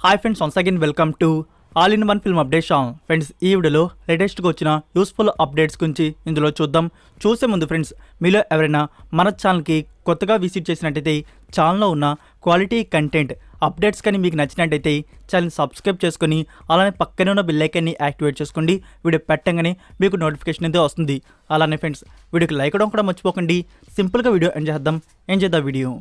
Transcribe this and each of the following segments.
Hi friends, once again welcome to all in one film update channel. Friends, ఈ వీడియోలో లేటెస్ట్గా వచ్చిన useful updates గురించి ఇందులో చూద్దాం. చూసే ముందు ఫ్రెండ్స్, మీలో ఎవరైనా మన ఛానల్కి కొత్తగా విజిట్ చేసినట్టయితే ఛానల్లో ఉన్న క్వాలిటీ కంటెంట్ అప్డేట్స్ కానీ మీకు నచ్చినట్టయితే ఛానల్ సబ్స్క్రైబ్ చేసుకొని అలానే పక్కనే ఉన్న బెల్ ఐకాన్ని యాక్టివేట్ చేసుకోండి. వీడియో పెట్టగానే మీకు నోటిఫికేషన్ అయితే వస్తుంది. అలానే ఫ్రెండ్స్, వీడియోకి లైక్ అవ్వడం కూడా మర్చిపోకండి. సింపుల్గా వీడియో ఎంజాయ్ చేద్దాం video.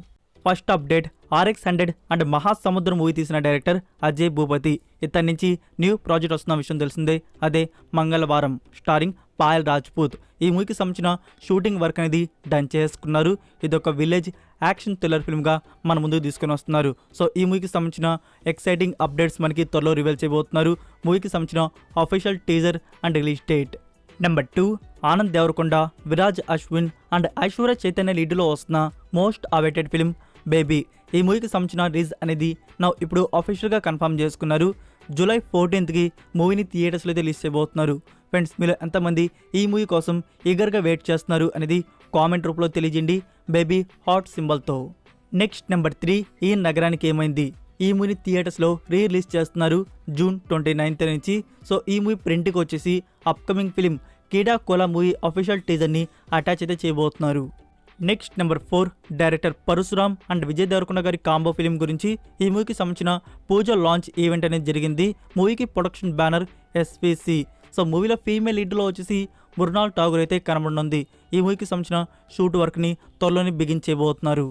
First update, RX100 and మహాసముద్రం మూవీ తీసిన డైరెక్టర్ అజయ్ భూపతి. ఇతని నుంచి న్యూ ప్రాజెక్ట్ వస్తున్న విషయం తెలిసిందే. అదే మంగళవారం, స్టారింగ్ పాయల్ రాజ్పూత్. ఈ మూవీకి సంబంధించిన షూటింగ్ వర్క్ అనేది డన్ చేసుకున్నారు. ఇది ఒక విలేజ్ యాక్షన్ థ్రిల్లర్ ఫిల్మ్గా మన ముందుకు తీసుకొని వస్తున్నారు. సో ఈ మూవీకి సంబంధించిన ఎక్సైటింగ్ అప్డేట్స్ మనకి త్వరలో రివీల్ చేయబోతున్నారు. మూవీకి సంబంధించిన official teaser and release date. Number 2, Anand Deverakonda, Viraj Ashwin and Aishwarya Chaitanya లీడ్లో వస్తున్న మోస్ట్ అవైటెడ్ ఫిల్మ్ బేబీ. ఈ మూవీకి సంబంధించిన రిలీజ్ అనేది ఇప్పుడు అఫీషియల్గా కన్ఫర్మ్ చేసుకున్నారు. జూలై 14th మూవీని థియేటర్స్లో అయితే రిలీజ్ చేయబోతున్నారు. ఫ్రెండ్స్, మీరు ఎంతమంది ఈ మూవీ కోసం ఈగర్గా వెయిట్ చేస్తున్నారు అనేది కామెంట్ రూపంలో తెలియజేయండి, బేబీ హాట్ సింబల్తో. నెక్స్ట్ నెంబర్ 3, ఈ నగరానికి ఏమైంది. ఈ మూవీని థియేటర్స్లో రిలీజ్ చేస్తున్నారు జూన్ 29th నుంచి. సో ఈ మూవీ ప్రింట్కి వచ్చేసి upcoming film Keedaa Cola movie official టీజర్ని అటాచ్ అయితే చేయబోతున్నారు. Next number 4, director Parasuram and Vijay Deverakonda గారి కాంబో ఫిలిం గురించి. ఈ మూవీకి సంబంధించిన పూజ లాంచ్ ఈవెంట్ అనేది జరిగింది. మూవీకి ప్రొడక్షన్ బ్యానర్ SVC. సో మూవీలో ఫీమేల్ లీడ్లో వచ్చేసి మృణాల్ ఠాగూర్ అయితే కనబడనుంది. ఈ మూవీకి సంబంధించిన షూట్ వర్క్ని త్వరలోనే బిగించబోతున్నారు.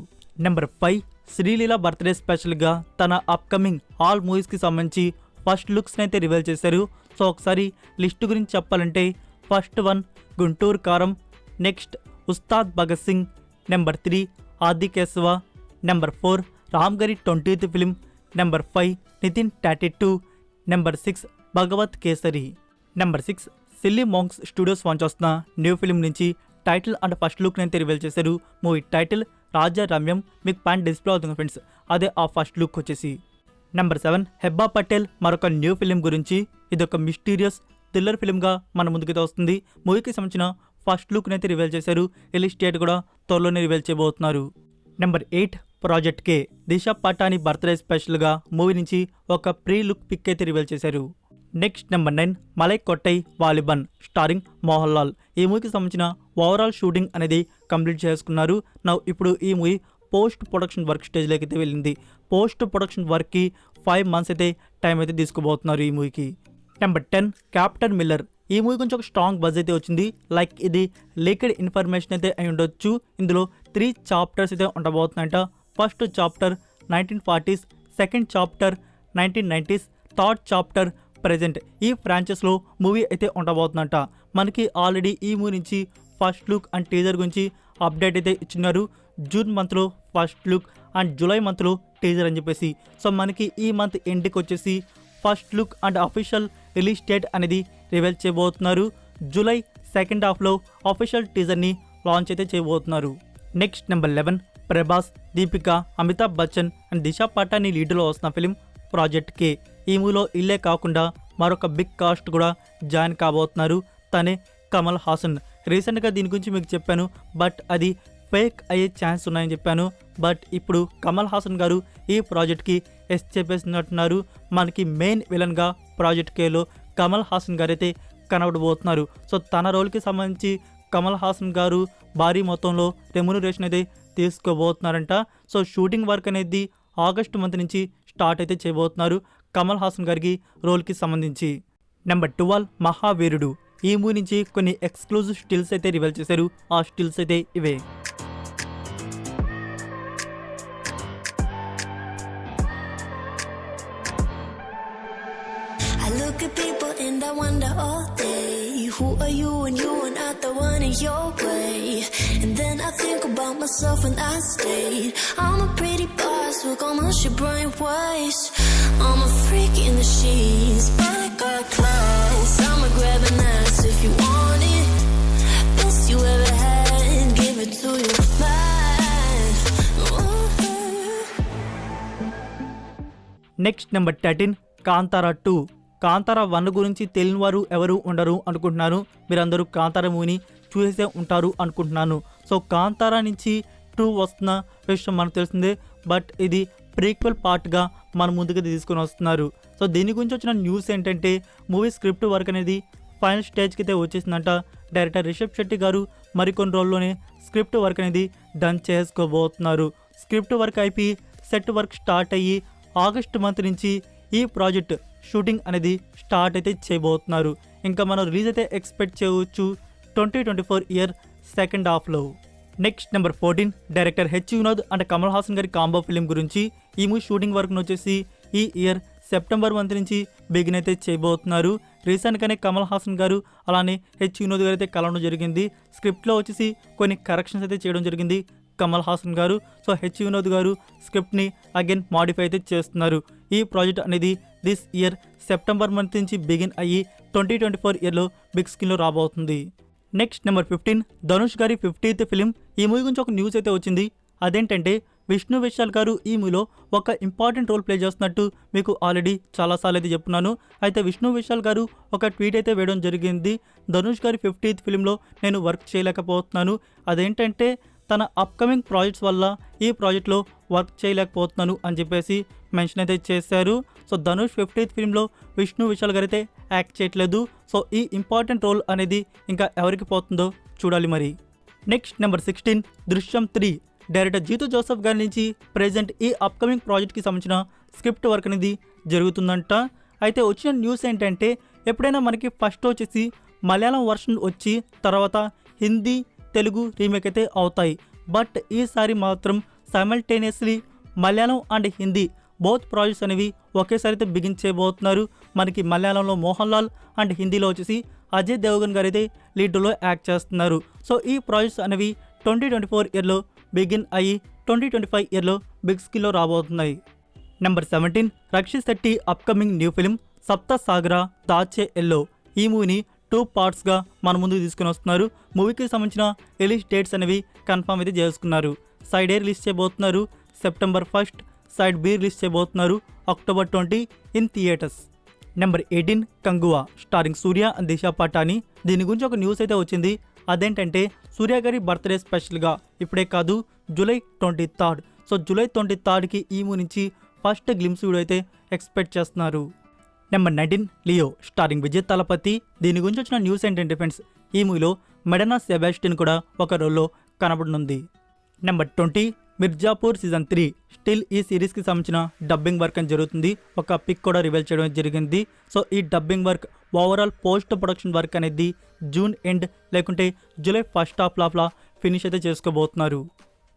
నెంబర్ 5, శ్రీలీల బర్త్డే స్పెషల్గా తన అప్కమింగ్ ఆల్ మూవీస్కి సంబంధించి ఫస్ట్ లుక్స్ని అయితే రివీల్ చేశారు. సో ఒకసారి లిస్ట్ గురించి చెప్పాలంటే, first 1 Guntur Kaaram, next Ustaad Bhagat Singh, number 3 Aadikeshava, number 4 రామ్గరి 20th film, number 5 Nithin 32, number 6 Bhagavath Kesari. Number 6, silly monks studios వాంచ్ వస్తున్న న్యూ ఫిలిం నుంచి టైటిల్ అండ్ ఫస్ట్ లుక్ని అయితే రివీల్ చేశారు. Movie title Raja Ramyam. మీకు పాయింట్ డిస్ప్లే అవుతుంది ఫ్రెండ్స్, అదే ఆ ఫస్ట్ లుక్ వచ్చేసి. నెంబర్ 7, హెబ్బా పటేల్ మరొక న్యూ ఫిలిం గురించి. ఇది ఒక మిస్టీరియస్ థ్రిల్లర్ ఫిలింగా మన ముందుకైతే వస్తుంది. మూవీకి సంబంధించిన ఫస్ట్ లుక్ని అయితే రివీల్ చేశారు. రిలీజ్ డేట్ కూడా త్వరలోనే రివీల్ చేయబోతున్నారు. Number 8, project K Disha Patani birthday స్పెషల్గా మూవీ నుంచి ఒక ప్రీ లుక్ పిక్ అయితే రివీల్ చేశారు. Next number 9, Malaikottai Vaaliban starring Mohanlal. ఈ మూవీకి సంబంధించిన ఓవరాల్ షూటింగ్ అనేది కంప్లీట్ చేసుకున్నారు. ఇప్పుడు ఈ మూవీ పోస్ట్ ప్రొడక్షన్ వర్క్ స్టేజ్లోకి అయితే వెళ్ళింది. పోస్ట్ ప్రొడక్షన్ వర్క్కి 5 months అయితే టైం అయితే తీసుకోబోతున్నారు ఈ మూవీకి. Number 10, captain Miller. ఈ మూవీ గురించి ఒక స్ట్రాంగ్ బజ్ అయితే వచ్చింది. లైక్ ఇది లీక్డ్ ఇన్ఫర్మేషన్ అయితే అయి ఉండొచ్చు. ఇందులో 3 చాప్టర్స్ అయితే ఉండబోతున్నాయంట. First chapter 1940s, second chapter 1990s, third chapter present. ఈ ఫ్రాంచైజ్లో మూవీ అయితే ఉండబోతుందంట. మనకి ఆల్రెడీ ఈ మూవీ నుంచి ఫస్ట్ లుక్ అండ్ టీజర్ గురించి అప్డేట్ అయితే ఇచ్చినారు. జూన్ మంత్లో ఫస్ట్ లుక్ అండ్ జూలై మంత్లో టీజర్ అని చెప్పేసి. సో మనకి ఈ మంత్ ఎండ్కి వచ్చేసి first look and official release date అనేది రివీల్ చేయబోతున్నారు. జూలై సెకండ్ హాఫ్లో అఫీషియల్ టీజర్ని లాంచ్ అయితే చేయబోతున్నారు. Next number 11, Prabhas, Deepika, Amitabh Bachchan and Disha Patani లీడ్లో వస్తున్న ఫిలిం ప్రాజెక్ట్ K. ఈ మూవీలో ఇల్లే కాకుండా మరొక బిగ్ కాస్ట్ కూడా జాయిన్ కాబోతున్నారు. తనే కమల్ హాసన్. రీసెంట్గా దీని గురించి మీకు చెప్పాను, బట్ అది ఫేక్ అయ్యే ఛాన్స్ ఉన్నాయని చెప్పాను. బట్ ఇప్పుడు కమల్ హాసన్ గారు ఈ ప్రాజెక్ట్కి ఎస్ చెప్పేసినట్టున్నారు. మనకి మెయిన్ విలన్గా ప్రాజెక్ట్ Kలో కమల్ హాసన్ గారు అయితే కనబడబోతున్నారు. సో తన రోల్కి సంబంధించి కమల్ హాసన్ గారు భారీ మొత్తంలో రెమ్యునరేషన్ అయితే తీసుకోబోతున్నారంట. సో షూటింగ్ వర్క్ అనేది ఆగస్టు మంత్ నుంచి స్టార్ట్ అయితే చేయబోతున్నారు కమల్ హాసన్ గారికి రోల్కి సంబంధించి. నెంబర్ 12, మహావీరుడు. ఈ మూవీ నుంచి కొన్ని ఎక్స్క్లూజివ్ స్టిల్స్ అయితే రివీల్ చేశారు. ఆ స్టిల్స్ అయితే ఇవే. I look at people and I wonder all day, who are you and you are not the one in your way. And then I think about myself and I stayed. I'm a pretty boss, look almost your brain waves. I'm a freak in the sheets, but I got class. I'ma grab an ass if you want it. Best you ever had, give it to you bad. Next number 13, Kantara 2. Kantara 1 గురించి తెలియని వారు ఎవరు ఉండరు అనుకుంటున్నాను. మీరందరూ కాంతారా మూవీని చూసే ఉంటారు అనుకుంటున్నాను. సో కాంతారా నుంచి 2 వస్తున్న విషయం మనకు తెలిసిందే. బట్ ఇది ప్రీక్వెల్ పార్ట్గా మన ముందుకు తీసుకొని వస్తున్నారు. సో దీని గురించి వచ్చిన న్యూస్ ఏంటంటే మూవీ స్క్రిప్ట్ వర్క్ అనేది ఫైనల్ స్టేజ్కి అయితే వచ్చేసిందంట. డైరెక్టర్ రిషబ్ శెట్టి గారు మరికొన్ని రోజుల్లోనే స్క్రిప్ట్ వర్క్ అనేది డన్ చేసుకోబోతున్నారు. స్క్రిప్ట్ వర్క్ అయిపోయి సెట్ వర్క్ స్టార్ట్ అయ్యి ఆగస్ట్ మంత్ నుంచి ఈ ప్రాజెక్ట్ షూటింగ్ అనేది స్టార్ట్ అయితే చేయబోతున్నారు. ఇంకా మనం రిలీజ్ అయితే ఎక్స్పెక్ట్ చేయవచ్చు 2024 ఇయర్ సెకండ్ హాఫ్లో. Next number 14 director H Vinod and Kamal Haasan గారి కాంబో ఫిలిం గురించి. ఈ మూవీ షూటింగ్ వర్క్ను వచ్చేసి ఈ ఇయర్ సెప్టెంబర్ మంత్ నుంచి బిగిన్ అయితే చేయబోతున్నారు. రీసెంట్గానే కమల్ హాసన్ గారు అలానే హెచ్ వినోద్ గారు అయితే కలవడం జరిగింది. స్క్రిప్ట్లో వచ్చేసి కొన్ని కరెక్షన్స్ అయితే చేయడం జరిగింది కమల్ హాసన్ గారు. సో హెచ్ వినోద్ గారు స్క్రిప్ట్ని అగైన్ మాడిఫై అయితే చేస్తున్నారు. ఈ ప్రాజెక్ట్ అనేది దిస్ ఇయర్ సెప్టెంబర్ మంత్ నుంచి బిగిన్ అయ్యి 2024 ఇయర్లో బిగ్ స్క్రీన్లో రాబోతుంది. నెక్స్ట్ నెంబర్ 15 ధనుష్ గారి 50th ఫిలిం. ఈ మూవీ గురించి ఒక న్యూస్ అయితే వచ్చింది. అదేంటంటే విష్ణు విశాల్ గారు ఈ మూవీలో ఒక ఇంపార్టెంట్ రోల్ ప్లే చేస్తున్నట్టు మీకు ఆల్రెడీ చాలాసార్లు అయితే చెప్పున్నాను. అయితే విష్ణు విశాల్ గారు ఒక ట్వీట్ అయితే వేయడం జరిగింది. ధనుష్ గారి 50th ఫిలింలో నేను వర్క్ చేయలేకపోతున్నాను. అదేంటంటే తన అప్కమింగ్ ప్రాజెక్ట్స్ వల్ల ఈ ప్రాజెక్ట్లో వర్క్ చేయలేకపోతున్నాను అని చెప్పేసి మెన్షన్ అయితే చేశారు. సో ధనుష్ 50th ఫిలింలో విష్ణు విశాల్ గారు అయితే యాక్ట్ చేయట్లేదు. సో ఈ ఇంపార్టెంట్ రోల్ అనేది ఇంకా ఎవరికి పోతుందో చూడాలి మరి. నెక్స్ట్ నెంబర్ 16 దృశ్యం 3 డైరెక్టర్ జీతు జోసెఫ్ గారి నుంచి ప్రెజెంట్ ఈ అప్కమింగ్ ప్రాజెక్ట్కి సంబంధించిన స్క్రిప్ట్ వర్క్ అనేది జరుగుతుందంట. అయితే వచ్చిన న్యూస్ ఏంటంటే ఎప్పుడైనా మనకి ఫస్ట్ వచ్చేసి మలయాళం వర్షన్ వచ్చి తర్వాత హిందీ తెలుగు రీమేక్ అయితే అవుతాయి. బట్ ఈసారి మాత్రం simultaneously Malayalam and Hindi both projects అనేవి ఒకేసారి అయితే బిగిన్ చేయబోతున్నారు. మనకి మలయాళంలో మోహన్ లాల్ అండ్ హిందీలో వచ్చేసి అజయ్ దేవగన్ గారు అయితే లీడ్లో యాక్ట్ చేస్తున్నారు. సో ఈ ప్రాజెక్ట్స్ అనేవి 2024 ఇయర్లో బిగిన్ అయ్యి 2025 ఇయర్లో బిగ్ స్క్రీన్లో రాబోతున్నాయి. Number 17 Rakshit Shetty upcoming new film Sapta Sagara దాచే yellow. ఈ మూవీని 2 పార్ట్స్గా మన ముందుకు తీసుకుని వస్తున్నారు. మూవీకి సంబంధించిన రిలీజ్ డేట్స్ అనేవి కన్ఫర్మ్ అయితే చేసుకున్నారు. సైడ్ ఏ రిలీజ్ చేయబోతున్నారు సెప్టెంబర్ 1, సైడ్ బి రిలీజ్ చేయబోతున్నారు October 20 in theatres. Number 18 Kanguva starring Suriya and Disha Patani. దీని గురించి ఒక న్యూస్ అయితే వచ్చింది. అదేంటంటే సూర్య గారి బర్త్డే స్పెషల్గా ఇప్పుడే కాదు జూలై 23. సో జూలై 23కి ఈ మూవీ నుంచి ఫస్ట్ గ్లిమ్స్ వీడియో అయితే ఎక్స్పెక్ట్ చేస్తున్నారు. Number 19 Leo starring Vijay Thalapathy. దీని గురించి వచ్చిన న్యూస్ ఏంటంటే ఫ్రెండ్స్ ఈ మూవీలో మెడనా సెబాస్టియన్ కూడా ఒక రోల్లో కనబడనుంది. నెంబర్ 20 మిర్జాపూర్ సీజన్ 3 స్టిల్ ఈ సిరీస్కి సంబంధించిన డబ్బింగ్ వర్క్ అని జరుగుతుంది. ఒక పిక్ కూడా రివీల్ చేయడం జరిగింది. సో ఈ dubbing work overall post production work అనేది జూన్ ఎండ్ లేకుంటే జూలై ఫస్ట్ హాఫ్లా ఫినిష్ అయితే చేసుకోబోతున్నారు.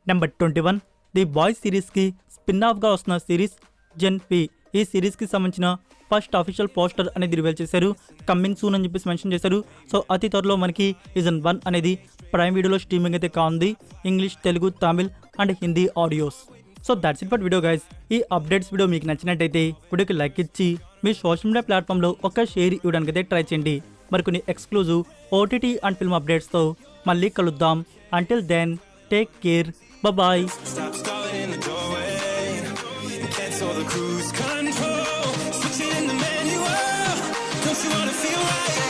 నెంబర్ 21 ది బాయ్స్ సిరీస్కి స్పిన్ ఆఫ్గా వస్తున్న సిరీస్ జెన్ పి. ఈ సిరీస్కి సంబంధించిన ఫస్ట్ అఫీషియల్ పోస్టర్ అనేది రివీల్ చేశారు. కమ్మింగ్ సూన్ అని చెప్పేసి మెన్షన్ చేశారు. సో అతి త్వరలో మనకి సీజన్ 1 అనేది ప్రైమ్ వీడియోలో స్ట్రీమింగ్ అయితే కానుంది. English, Telugu, Tamil and Hindi audios. So that's it for video guys. ఈ అప్డేట్స్ వీడియో మీకు నచ్చినట్టయితే వీడియోకి లైక్ ఇచ్చి మీ సోషల్ మీడియా ప్లాట్ఫామ్లో ఒక షేర్ ఇవ్వడానికి అయితే ట్రై చేయండి. మరికొన్ని ఎక్స్క్లూజివ్ ఓటీటీ అండ్ ఫిల్మ్ అప్డేట్స్తో మళ్ళీ కలుద్దాం. Until then take care, bye. Cancel the cruise control, switch it in the manual. Don't you wanna feel right?